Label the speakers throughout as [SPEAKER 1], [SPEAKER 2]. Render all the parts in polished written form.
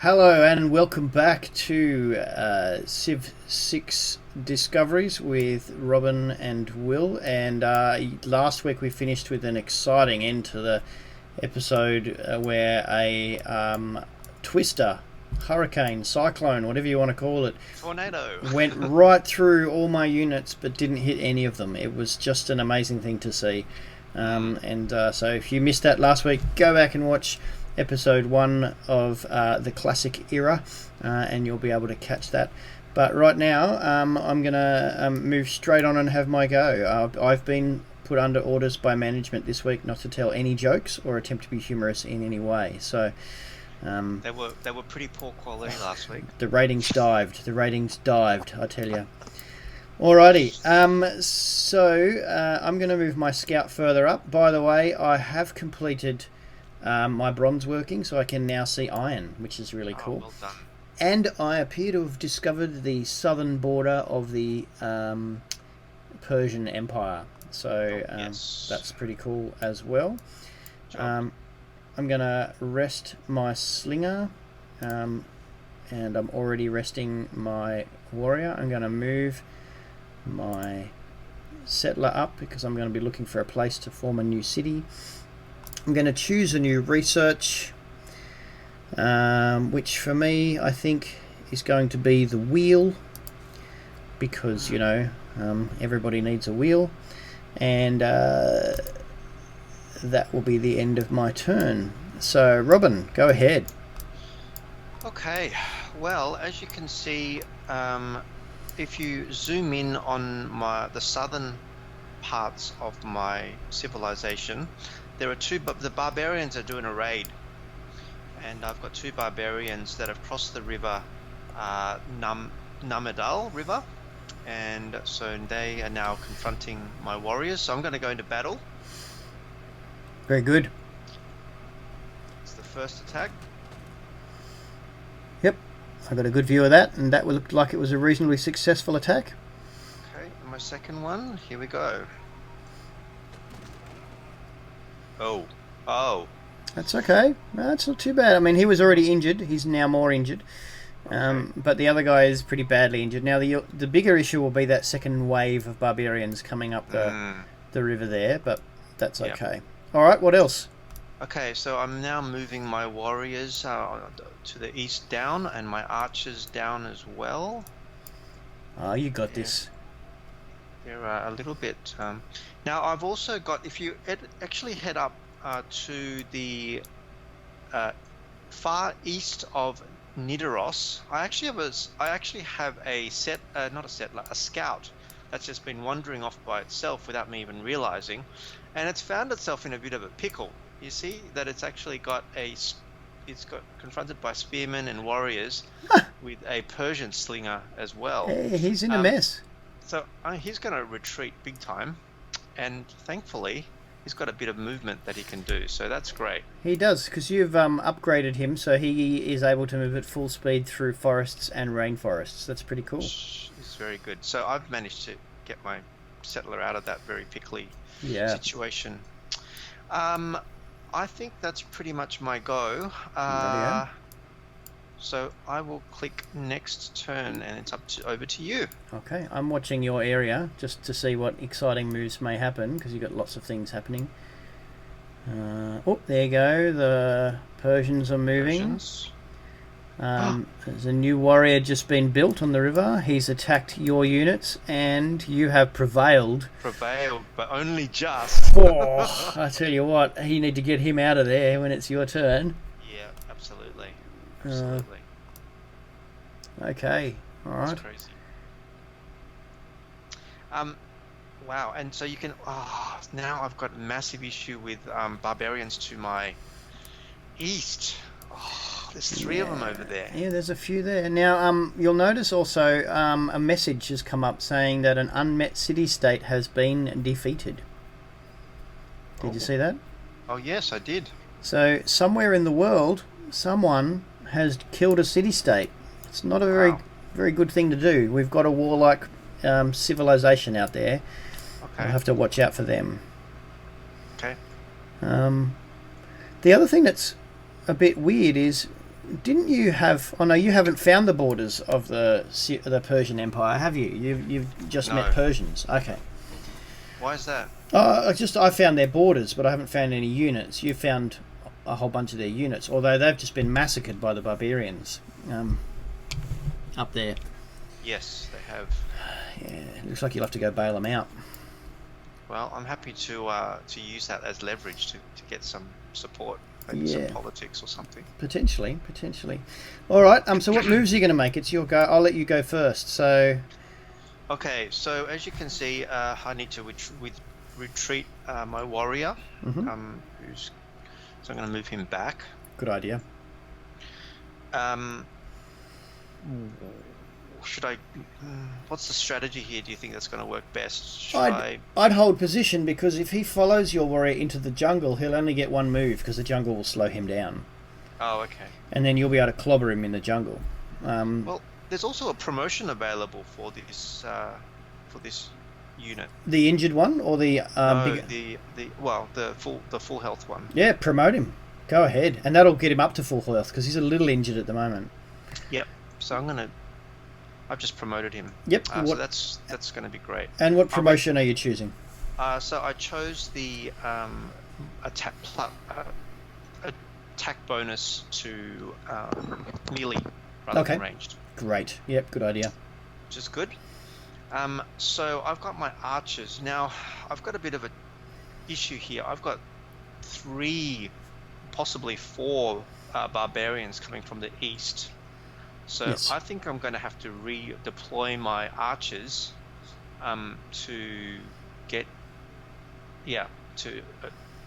[SPEAKER 1] Hello and welcome back to Civ 6 Discoveries with Robin and Will. And last week we finished with an exciting end to the episode where a twister, hurricane, cyclone, whatever you want to call it,
[SPEAKER 2] tornado
[SPEAKER 1] went right through all my units but didn't hit any of them. It was just an amazing thing to see. So if you missed that last week, go back and watch episode 1 of the classic era, and you'll be able to catch that. But right now, I'm going to move straight on and have my go. I've been put under orders by management this week not to tell any jokes or attempt to be humorous in any way. So
[SPEAKER 2] they were pretty poor quality last week.
[SPEAKER 1] The ratings dived. I tell you. Alrighty, so I'm going to move my scout further up. By the way, I have completed my bronze working, so I can now see iron, which is really cool.
[SPEAKER 2] Well done.
[SPEAKER 1] And I appear to have discovered the southern border of the Persian Empire, so
[SPEAKER 2] yes.
[SPEAKER 1] That's pretty cool as well. I'm going to rest my slinger, and I'm already resting my warrior. I'm going to move my settler up because I'm going to be looking for a place to form a new city. I'm going to choose a new research, which for me I think is going to be the wheel, because everybody needs a wheel, and that will be the end of my turn. So Robin, go ahead.
[SPEAKER 2] Okay, well, as you can see, if you zoom in on the southern parts of my civilization, there are the barbarians are doing a raid, and I've got 2 barbarians that have crossed the river, Namedal River, and so they are now confronting my warriors. So I'm going to go into battle.
[SPEAKER 1] Very good.
[SPEAKER 2] It's the first attack.
[SPEAKER 1] Yep, I got a good view of that, and that looked like it was a reasonably successful attack.
[SPEAKER 2] Okay, and my second one, here we go. Oh.
[SPEAKER 1] That's okay. No, that's not too bad. I mean, he was already injured. He's now more injured.
[SPEAKER 2] Okay.
[SPEAKER 1] But the other guy is pretty badly injured. Now, the bigger issue will be that second wave of barbarians coming up the river there, but that's okay. Yep. All right, what else?
[SPEAKER 2] Okay, so I'm now moving my warriors to the east down, and my archers down as well.
[SPEAKER 1] Oh, you got this.
[SPEAKER 2] They're a little bit... Now, I've also got... If you actually head up to the far east of Nidaros, I actually have a scout that's just been wandering off by itself without me even realizing, and it's found itself in a bit of a pickle. You see that it's actually got confronted by spearmen and warriors with a Persian slinger as well.
[SPEAKER 1] Hey, he's in a mess.
[SPEAKER 2] So he's going to retreat big time, and thankfully he's got a bit of movement that he can do, so that's great.
[SPEAKER 1] He does, because you've upgraded him, so he is able to move at full speed through forests and rainforests. That's pretty cool.
[SPEAKER 2] It's very good. So I've managed to get my settler out of that very pickly situation. I think that's pretty much my go. So I will click next turn, and it's over to you.
[SPEAKER 1] Okay, I'm watching your area just to see what exciting moves may happen, because you've got lots of things happening. There you go. The Persians are moving. There's a new warrior just been built on the river. He's attacked your units, and you have prevailed.
[SPEAKER 2] Prevailed, but only just.
[SPEAKER 1] Oh, I tell you what, you need to get him out of there when it's your turn.
[SPEAKER 2] Yeah, absolutely.
[SPEAKER 1] Okay, all right.
[SPEAKER 2] That's crazy. Wow, and so you can... now I've got a massive issue with barbarians to my east. There's 3 of them over there.
[SPEAKER 1] Yeah, there's a few there. Now, you'll notice also a message has come up saying that an unmet city-state has been defeated. Did you see that?
[SPEAKER 2] Oh, yes, I did.
[SPEAKER 1] So, somewhere in the world, someone has killed a city-state. It's not a very good thing to do. We've got a warlike civilization out there.
[SPEAKER 2] Okay.
[SPEAKER 1] We'll have to watch out for them.
[SPEAKER 2] Okay.
[SPEAKER 1] The other thing that's a bit weird is Didn't you have? Oh no, you haven't found the borders of the Persian Empire, have you? You've just
[SPEAKER 2] No.
[SPEAKER 1] met Persians. Okay.
[SPEAKER 2] Why is that?
[SPEAKER 1] I found their borders, but I haven't found any units. You found a whole bunch of their units, although they've just been massacred by the barbarians up there.
[SPEAKER 2] Yes, they have.
[SPEAKER 1] Yeah, looks like you'll have to go bail them out.
[SPEAKER 2] Well, I'm happy to use that as leverage to get some support, maybe
[SPEAKER 1] Yeah.
[SPEAKER 2] some politics or something.
[SPEAKER 1] Potentially. All right. So what moves are you going to make? It's your go. I'll let you go first. So.
[SPEAKER 2] Okay, so as you can see, I need to retreat my warrior.
[SPEAKER 1] Mhm.
[SPEAKER 2] So I'm going to move him back.
[SPEAKER 1] Good idea.
[SPEAKER 2] Should I? What's the strategy here? Do you think that's going to work best?
[SPEAKER 1] I'd hold position, because if he follows your warrior into the jungle, he'll only get one move because the jungle will slow him down.
[SPEAKER 2] Oh, okay.
[SPEAKER 1] And then you'll be able to clobber him in the jungle.
[SPEAKER 2] Well, there's also a promotion available for this unit.
[SPEAKER 1] The injured one, or the
[SPEAKER 2] No,
[SPEAKER 1] bigger?
[SPEAKER 2] the full health one.
[SPEAKER 1] Yeah, promote him. Go ahead, and that'll get him up to full health because he's a little injured at the moment.
[SPEAKER 2] Yep. So I've just promoted him.
[SPEAKER 1] Yep.
[SPEAKER 2] So that's gonna be great.
[SPEAKER 1] And what promotion are you choosing?
[SPEAKER 2] So I chose the attack bonus to melee rather than ranged.
[SPEAKER 1] Great. Yep. Good idea.
[SPEAKER 2] Which is good. So I've got my archers now. I've got a bit of a issue here. I've got 3, possibly 4 barbarians coming from the east. So
[SPEAKER 1] Yes.
[SPEAKER 2] I think I'm going to have to redeploy my archers to get to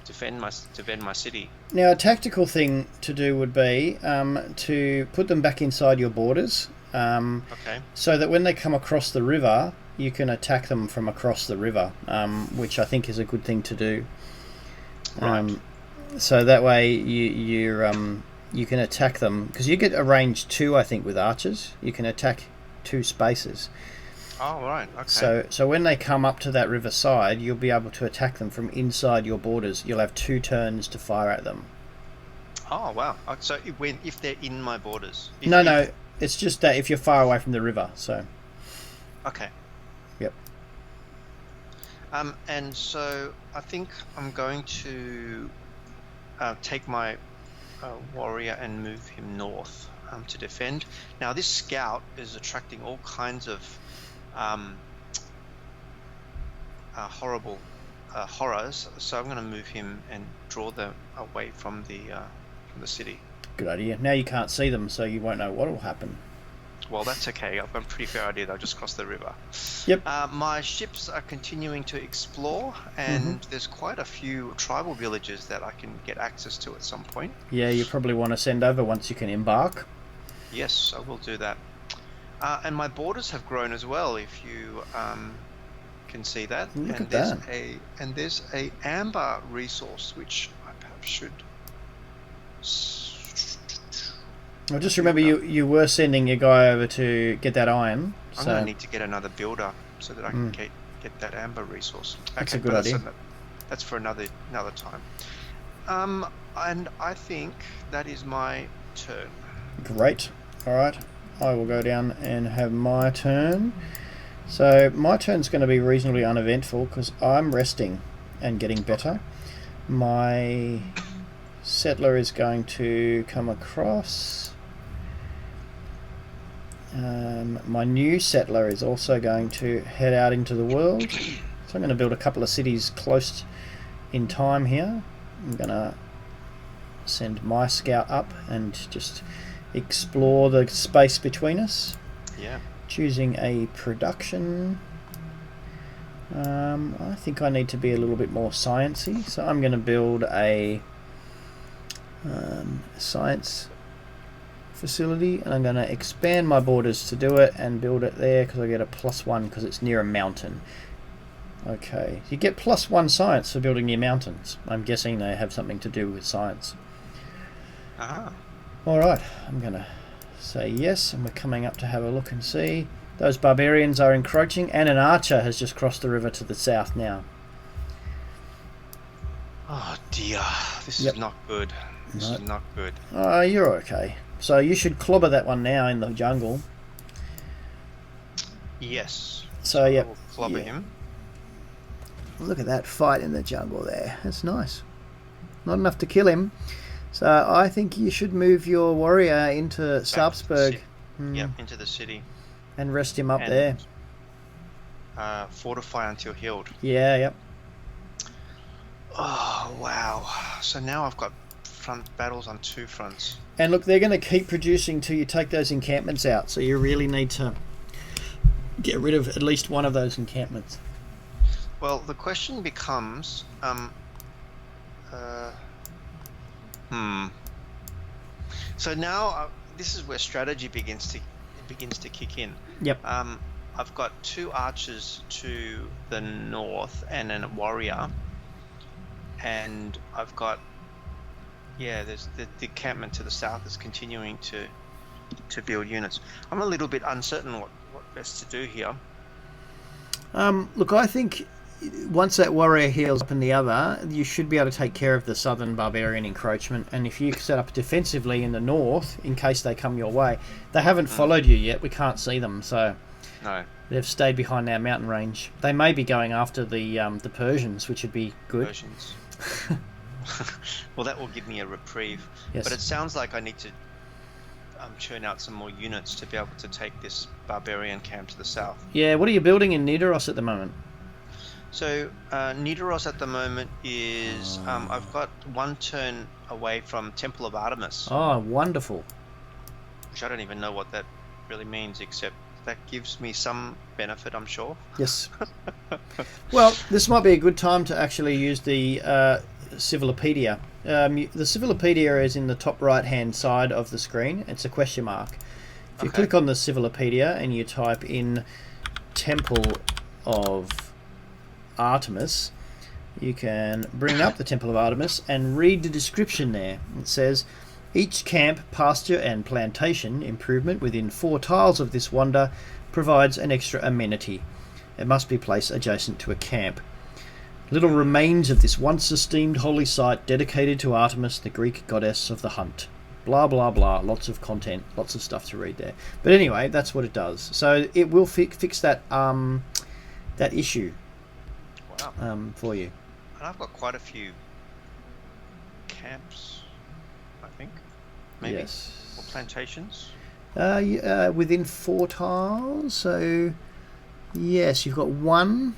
[SPEAKER 2] defend my city.
[SPEAKER 1] Now, a tactical thing to do would be to put them back inside your borders,
[SPEAKER 2] Okay.
[SPEAKER 1] so that when they come across the river, you can attack them from across the river, which I think is a good thing to do.
[SPEAKER 2] Right.
[SPEAKER 1] So that way you can attack them, because you get a range 2, I think, with archers. You can attack 2 spaces.
[SPEAKER 2] Oh, right. Okay.
[SPEAKER 1] So when they come up to that riverside, you'll be able to attack them from inside your borders. You'll have 2 turns to fire at them.
[SPEAKER 2] Oh, wow. So if they're in my borders.
[SPEAKER 1] No, it's just that if you're far away from the river. So.
[SPEAKER 2] Okay.
[SPEAKER 1] Yep.
[SPEAKER 2] And so I think I'm going to take my warrior and move him north to defend. Now this scout is attracting all kinds of horrible horrors, so I'm going to move him and draw them away from the city.
[SPEAKER 1] Good idea. Now you can't see them, so you won't know what will happen.
[SPEAKER 2] Well, that's okay. I've got a pretty fair idea. They'll just cross the river.
[SPEAKER 1] Yep.
[SPEAKER 2] My ships are continuing to explore, and there's quite a few tribal villages that I can get access to at some point.
[SPEAKER 1] Yeah, you probably want to send over once you can embark.
[SPEAKER 2] Yes, I will do that. And my borders have grown as well, if you can see that.
[SPEAKER 1] Look
[SPEAKER 2] and
[SPEAKER 1] at
[SPEAKER 2] there's a amber resource, which I perhaps should...
[SPEAKER 1] Well, just remember you were sending your guy over to get that iron.
[SPEAKER 2] I'm going to need to get another builder so that I can get that amber resource.
[SPEAKER 1] That's a good idea.
[SPEAKER 2] That's for another time. And I think that is my turn.
[SPEAKER 1] Great. All right. I will go down and have my turn. So my turn's going to be reasonably uneventful because I'm resting and getting better. My settler is going to come across. My new settler is also going to head out into the world. So I'm going to build a couple of cities close in time here. I'm going to send my scout up and just explore the space between us.
[SPEAKER 2] Yeah.
[SPEAKER 1] Choosing a production. I think I need to be a little bit more sciencey, so I'm going to build a science facility, and I'm going to expand my borders to do it and build it there because I get a +1 because it's near a mountain. Okay, you get +1 science for building near mountains. I'm guessing they have something to do with science. Alright, I'm going to say yes, and we're coming up to have a look and see. Those barbarians are encroaching, and an archer has just crossed the river to the south now.
[SPEAKER 2] Oh dear, this is not good. This is not good.
[SPEAKER 1] You're okay. So you should clobber that one now in the jungle.
[SPEAKER 2] Yes.
[SPEAKER 1] So
[SPEAKER 2] I
[SPEAKER 1] yep,
[SPEAKER 2] will clobber
[SPEAKER 1] yeah.
[SPEAKER 2] him.
[SPEAKER 1] Look at that fight in the jungle there. That's nice. Not enough to kill him. So I think you should move your warrior into
[SPEAKER 2] Back to the
[SPEAKER 1] Sarpsborg.
[SPEAKER 2] city. Yep, into the city.
[SPEAKER 1] And rest him up
[SPEAKER 2] And
[SPEAKER 1] there.
[SPEAKER 2] fortify until healed.
[SPEAKER 1] Yeah, yep.
[SPEAKER 2] Oh, wow. So now I've got front battles on 2 fronts.
[SPEAKER 1] And look, they're going to keep producing till you take those encampments out. So you really need to get rid of at least one of those encampments.
[SPEAKER 2] Well, the question becomes, So now this is where strategy begins to kick in.
[SPEAKER 1] Yep.
[SPEAKER 2] I've got 2 archers to the north and then a warrior, and I've got there's the encampment to the south is continuing to build units. I'm a little bit uncertain what best to do here.
[SPEAKER 1] Look, I think once that warrior heals up in the other, you should be able to take care of the southern barbarian encroachment. And if you set up defensively in the north, in case they come your way, they haven't followed you yet. We can't see them, so
[SPEAKER 2] No.
[SPEAKER 1] they've stayed behind our mountain range. They may be going after the Persians, which would be good.
[SPEAKER 2] Persians. Well, that will give me a reprieve.
[SPEAKER 1] Yes.
[SPEAKER 2] But it sounds like I need to churn out some more units to be able to take this barbarian camp to the south.
[SPEAKER 1] Yeah, what are you building in Nidaros at the moment?
[SPEAKER 2] So Nidaros at the moment is I've got 1 turn away from Temple of Artemis,
[SPEAKER 1] Oh, wonderful.
[SPEAKER 2] which I don't even know what that really means, except that gives me some benefit, I'm sure.
[SPEAKER 1] Yes. Well, this might be a good time to actually use the Civilopedia. The Civilopedia is in the top right-hand side of the screen. It's a question mark. If you click on the Civilopedia and you type in Temple of Artemis, you can bring up the Temple of Artemis and read the description there. It says, each camp, pasture and plantation improvement within 4 tiles of this wonder provides an extra amenity. It must be placed adjacent to a camp. Little remains of this once esteemed holy site dedicated to Artemis, the Greek goddess of the hunt. Blah blah blah, lots of content, lots of stuff to read there. But anyway, that's what it does. So it will fix that that issue.
[SPEAKER 2] Wow.
[SPEAKER 1] For you.
[SPEAKER 2] And I've got quite a few camps, I think. Maybe.
[SPEAKER 1] Yes.
[SPEAKER 2] Or plantations.
[SPEAKER 1] Within 4 tiles. So yes, you've got 1,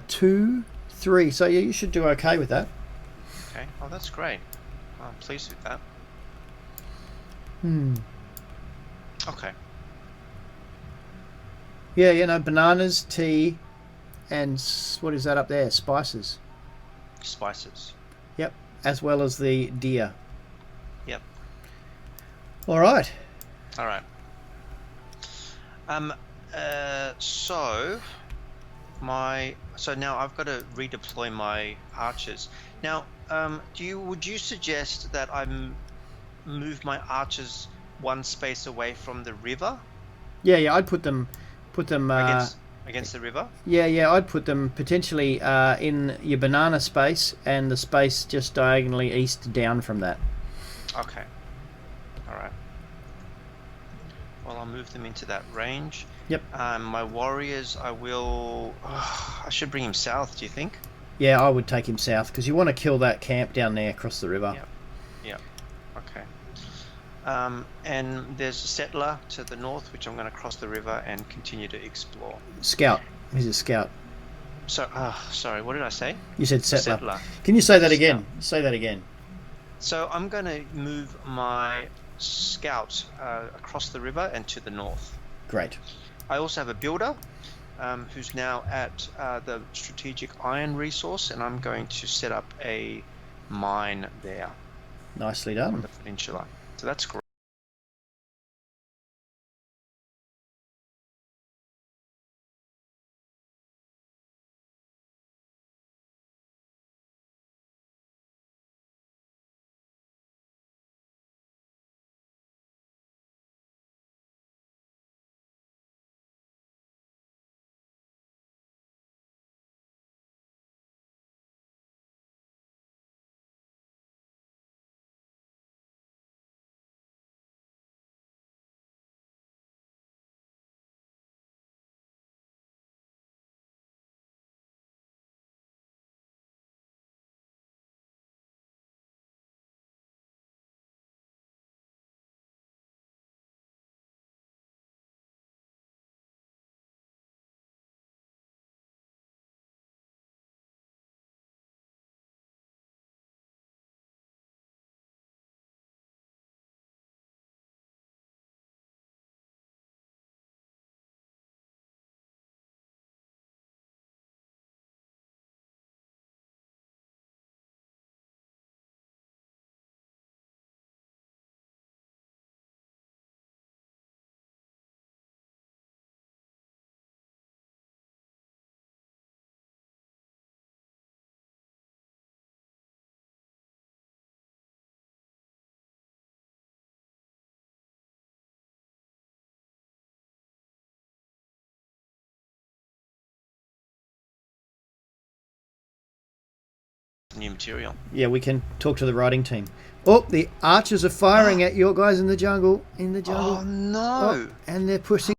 [SPEAKER 1] 2, 3. So yeah, you should do okay with that.
[SPEAKER 2] Okay. Oh, that's great. I'm pleased with that. Okay.
[SPEAKER 1] Yeah, you know, bananas, tea, and what is that up there? Spices.
[SPEAKER 2] Spices.
[SPEAKER 1] Yep, as well as the deer.
[SPEAKER 2] Yep.
[SPEAKER 1] All right.
[SPEAKER 2] All right. So now I've got to redeploy my archers. Now, would you suggest that I move my archers 1 space away from the river?
[SPEAKER 1] Yeah, I'd put them
[SPEAKER 2] against the river?
[SPEAKER 1] Yeah, I'd put them potentially in your banana space and the space just diagonally east down from that.
[SPEAKER 2] Okay. All right. Well, I'll move them into that range.
[SPEAKER 1] Yep.
[SPEAKER 2] My warriors, I should bring him south, do you think?
[SPEAKER 1] Yeah, I would take him south because you want to kill that camp down there across the river.
[SPEAKER 2] Yep. Okay. And there's a settler to the north, which I'm going to cross the river and continue to explore.
[SPEAKER 1] Scout. He's a scout.
[SPEAKER 2] So, sorry, what did I say?
[SPEAKER 1] You said settler. Can you say that again?
[SPEAKER 2] Scout.
[SPEAKER 1] Say that again.
[SPEAKER 2] So I'm going to move my scout across the river and to the north.
[SPEAKER 1] Great.
[SPEAKER 2] I also have a builder who's now at the strategic iron resource, and I'm going to set up a mine there.
[SPEAKER 1] Nicely done.
[SPEAKER 2] On the peninsula. So that's great. new material.
[SPEAKER 1] Yeah, we can talk to the writing team. Oh, the archers are firing at your guys in the jungle.
[SPEAKER 2] Oh no!
[SPEAKER 1] Oh, and they're pushing